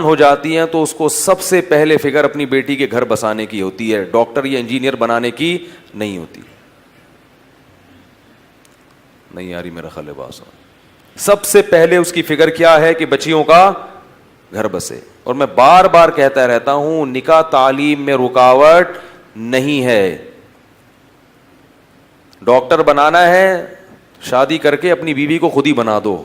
ہو جاتی ہیں تو اس کو سب سے پہلے فکر اپنی بیٹی کے گھر بسانے کی ہوتی ہے, ڈاکٹر یا انجینئر بنانے کی نہیں ہوتی. نہیں آ رہی میرا خیال ہے بات. سب سے پہلے اس کی فکر کیا ہے کہ بچیوں کا گھر بسے. اور میں بار بار کہتا رہتا ہوں, نکاح تعلیم میں رکاوٹ نہیں ہے. ڈاکٹر بنانا ہے, شادی کر کے اپنی بیوی کو خود ہی بنا دو.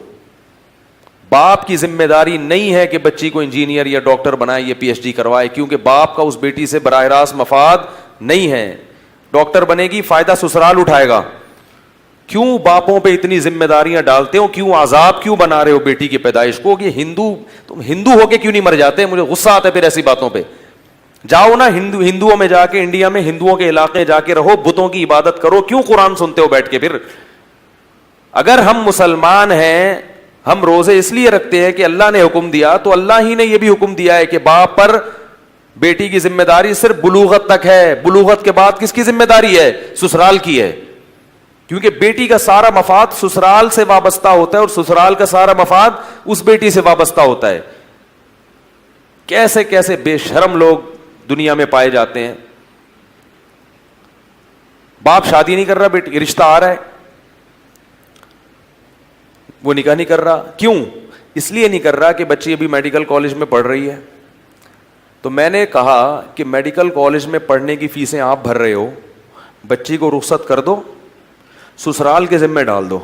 باپ کی ذمہ داری نہیں ہے کہ بچی کو انجینئر یا ڈاکٹر بنائے یا پی ایچ ڈی کروائے, کیونکہ باپ کا اس بیٹی سے براہ راست مفاد نہیں ہے. ڈاکٹر بنے گی, فائدہ سسرال اٹھائے گا. کیوں باپوں پہ اتنی ذمہ داریاں ڈالتے ہو, کیوں عذاب کیوں بنا رہے ہو بیٹی کی پیدائش کو؟ کہ تم ہندو ہو کے کیوں نہیں مر جاتے؟ مجھے غصہ آتا ہے پھر ایسی باتوں پہ. جاؤ نا ہندوؤں میں جا کے, انڈیا میں ہندوؤں کے علاقے جا کے رہو, بتوں کی عبادت کرو. کیوں قرآن سنتے ہو بیٹھ کے پھر؟ اگر ہم مسلمان ہیں, ہم روزے اس لیے رکھتے ہیں کہ اللہ نے حکم دیا, تو اللہ ہی نے یہ بھی حکم دیا ہے کہ باپ پر بیٹی کی ذمہ داری صرف بلوغت تک ہے. بلوغت کے بعد کس کی ذمہ داری ہے؟ سسرال کی ہے. کیونکہ بیٹی کا سارا مفاد سسرال سے وابستہ ہوتا ہے, اور سسرال کا سارا مفاد اس بیٹی سے وابستہ ہوتا ہے. کیسے کیسے بے شرم لوگ دنیا میں پائے جاتے ہیں. باپ شادی نہیں کر رہا, بیٹی رشتہ آ رہا ہے, وہ نکاح نہیں کر رہا. کیوں؟ اس لیے نہیں کر رہا کہ بچی ابھی میڈیکل کالج میں پڑھ رہی ہے. تو میں نے کہا کہ میڈیکل کالج میں پڑھنے کی فیسیں آپ بھر رہے ہو, بچی کو رخصت کر دو, سسرال کے ذمہ ڈال دو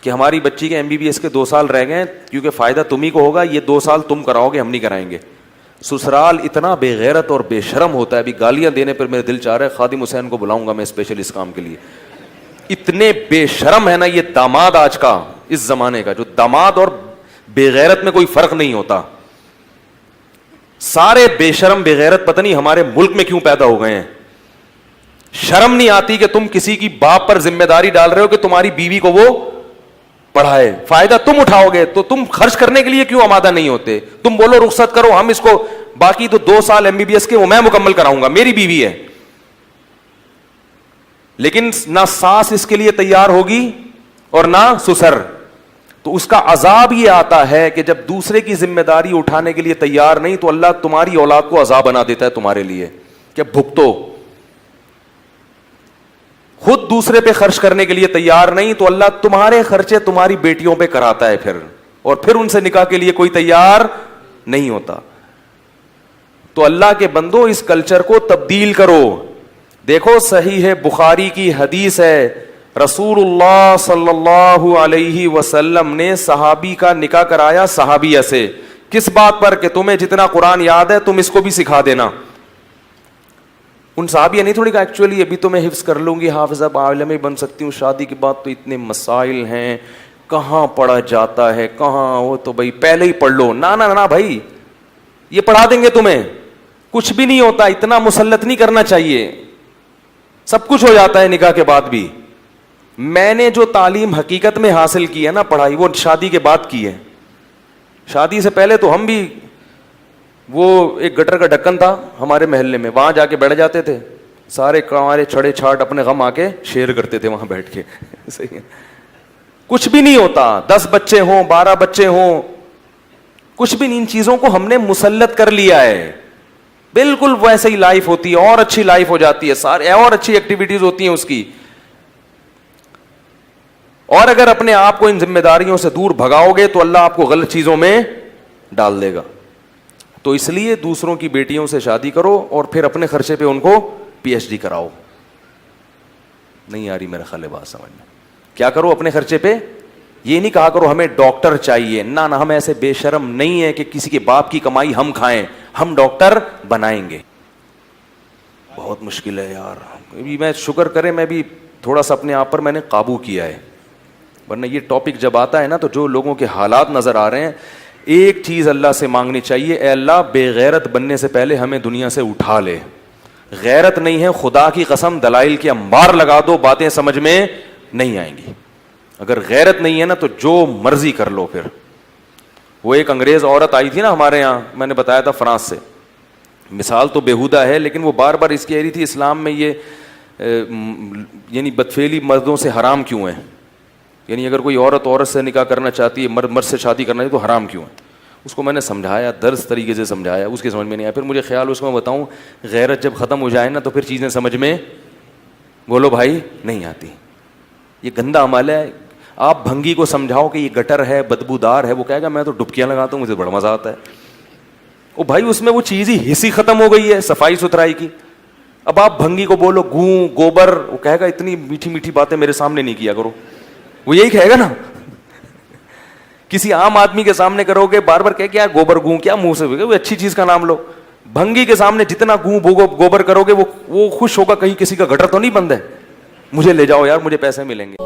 کہ ہماری بچی کے MBBS کے 2 سال رہ گئے, کیونکہ فائدہ تمہیں کو ہوگا, یہ 2 سال تم کراؤ گے, ہم نہیں کرائیں گے. سسرال اتنا بے غیرت اور بے شرم ہوتا ہے, ابھی گالیاں دینے پر میرے دل چاہ رہا ہے خادم حسین کو بلاؤں گا میں اسپیشل اس کام کے لیے. اتنے بے شرم ہے نا یہ داماد آج کا, اس زمانے کا, جو داماد اور بے غیرت میں کوئی فرق نہیں ہوتا. سارے بے شرم بے غیرت پتہ نہیں ہمارے ملک میں کیوں پیدا ہو گئے ہیں. شرم نہیں آتی کہ تم کسی کی باپ پر ذمہ داری ڈال رہے ہو کہ تمہاری بیوی کو وہ پڑھائے, فائدہ تم اٹھاؤ گے, تو تم خرچ کرنے کے لیے کیوں آمادہ نہیں ہوتے؟ تم بولو رخصت کرو, ہم اس کو باقی تو 2 سال MBBS کے وہ میں مکمل کراؤں گا, میری بیوی ہے. لیکن نہ ساس اس کے لیے تیار ہوگی اور نہ سسر. تو اس کا عذاب یہ آتا ہے کہ جب دوسرے کی ذمہ داری اٹھانے کے لیے تیار نہیں, تو اللہ تمہاری اولاد کو عذاب بنا دیتا ہے تمہارے لیے کہ بھگتو. خود دوسرے پہ خرچ کرنے کے لیے تیار نہیں, تو اللہ تمہارے خرچے تمہاری بیٹیوں پہ کراتا ہے پھر, اور پھر ان سے نکاح کے لیے کوئی تیار نہیں ہوتا. تو اللہ کے بندو اس کلچر کو تبدیل کرو. دیکھو صحیح ہے, بخاری کی حدیث ہے, رسول اللہ صلی اللہ علیہ وسلم نے صحابی کا نکاح کرایا صحابیہ سے. کس بات پر؟ کہ تمہیں جتنا قرآن یاد ہے تم اس کو بھی سکھا دینا. ان صحابیہ نہیں تھوڑی کہا ایکچولی ابھی تو میں حفظ کر لوں گی, حافظہ عالم بن سکتی ہوں, شادی کے بعد تو اتنے مسائل ہیں, کہاں پڑھا جاتا ہے, کہاں, وہ تو بھائی پہلے ہی پڑھ لو. نہ بھائی, یہ پڑھا دیں گے تمہیں, کچھ بھی نہیں ہوتا, اتنا مسلط نہیں کرنا چاہیے, سب کچھ ہو جاتا ہے نکاح کے بعد بھی. میں نے جو تعلیم حقیقت میں حاصل کی ہے نا, پڑھائی, وہ شادی کے بعد کی ہے. شادی سے پہلے تو ہم بھی, وہ ایک گٹر کا ڈھکن تھا ہمارے محلے میں, وہاں جا کے بیٹھ جاتے تھے, سارے ہمارے چھڑے چھاٹ اپنے غم آ کے شیئر کرتے تھے وہاں بیٹھ کے. صحیح ہے, کچھ بھی نہیں ہوتا, 10 بچے ہوں, 12 بچے ہوں, کچھ بھی نہیں. ان چیزوں کو ہم نے مسلط کر لیا ہے. بالکل ویسے ہی لائف ہوتی ہے, اور اچھی لائف ہو جاتی ہے, سارے اور اچھی ایکٹیویٹیز ہوتی ہیں اس کی. اور اگر اپنے آپ کو ان ذمہ داریوں سے دور بھگاؤ گے تو اللہ آپ کو غلط چیزوں میں ڈال دے گا. تو اس لیے دوسروں کی بیٹیوں سے شادی کرو اور پھر اپنے خرچے پہ ان کو PhD کراؤ. نہیں آ رہی میرا خیال ہے بات سمجھ میں؟ کیا کرو اپنے خرچے پہ؟ یہ نہیں کہا کرو ہمیں ڈاکٹر چاہیے, نہ ہم ایسے بے شرم نہیں ہیں کہ کسی کے باپ کی کمائی ہم کھائیں, ہم ڈاکٹر بنائیں گے. بہت مشکل ہے یار. میں شکر کرے میں بھی تھوڑا سا اپنے آپ پر میں نے قابو کیا ہے, ورنہ یہ ٹاپک جب آتا ہے نا تو جو لوگوں کے حالات نظر آ رہے ہیں, ایک چیز اللہ سے مانگنی چاہیے, اے اللہ بے غیرت بننے سے پہلے ہمیں دنیا سے اٹھا لے. غیرت نہیں ہے, خدا کی قسم دلائل کے انبار لگا دو, باتیں سمجھ میں نہیں آئیں گی. اگر غیرت نہیں ہے نا تو جو مرضی کر لو. پھر وہ ایک انگریز عورت آئی تھی نا ہمارے یہاں, میں نے بتایا تھا فرانس سے, مثال تو بےہودہ ہے لیکن وہ بار بار اس کہہ رہی تھی اسلام میں یہ یعنی بدفعلی مردوں سے حرام کیوں ہے, یعنی اگر کوئی عورت سے نکاح کرنا چاہتی ہے, مرد سے شادی کرنا ہے تو حرام کیوں ہے. اس کو میں نے سمجھایا, درس طریقے سے سمجھایا, اس کے سمجھ میں نہیں آیا. پھر مجھے خیال اس کو میں بتاؤں, غیرت جب ختم ہو جائے نا تو پھر چیزیں سمجھ میں, بولو بھائی, نہیں آتی. یہ گندا عمل ہے. آپ بھنگی کو سمجھاؤ کہ یہ گٹر ہے, بدبودار ہے, وہ کہے گا میں تو ڈبکیاں لگاتا ہوں, مجھے بڑا مزہ آتا ہے. او بھائی, اس میں وہ چیز ہی حصی ختم ہو گئی ہے صفائی ستھرائی کی. اب آپ بھنگی کو بولو گوں گوبر, وہ کہے گا اتنی میٹھی میٹھی باتیں میرے سامنے نہیں کیا کرو, وہ یہی کہے گا نا. کسی عام آدمی کے سامنے کرو گے بار بار کہ کیا گوبر گوں, کیا منہ سے, وہ اچھی چیز کا نام لو. بھنگی کے سامنے جتنا گوں گوبر کرو گے وہ خوش ہوگا, کہیں کسی کا گٹر تو نہیں بند ہے, مجھے لے جاؤ یار, مجھے پیسے ملیں گے.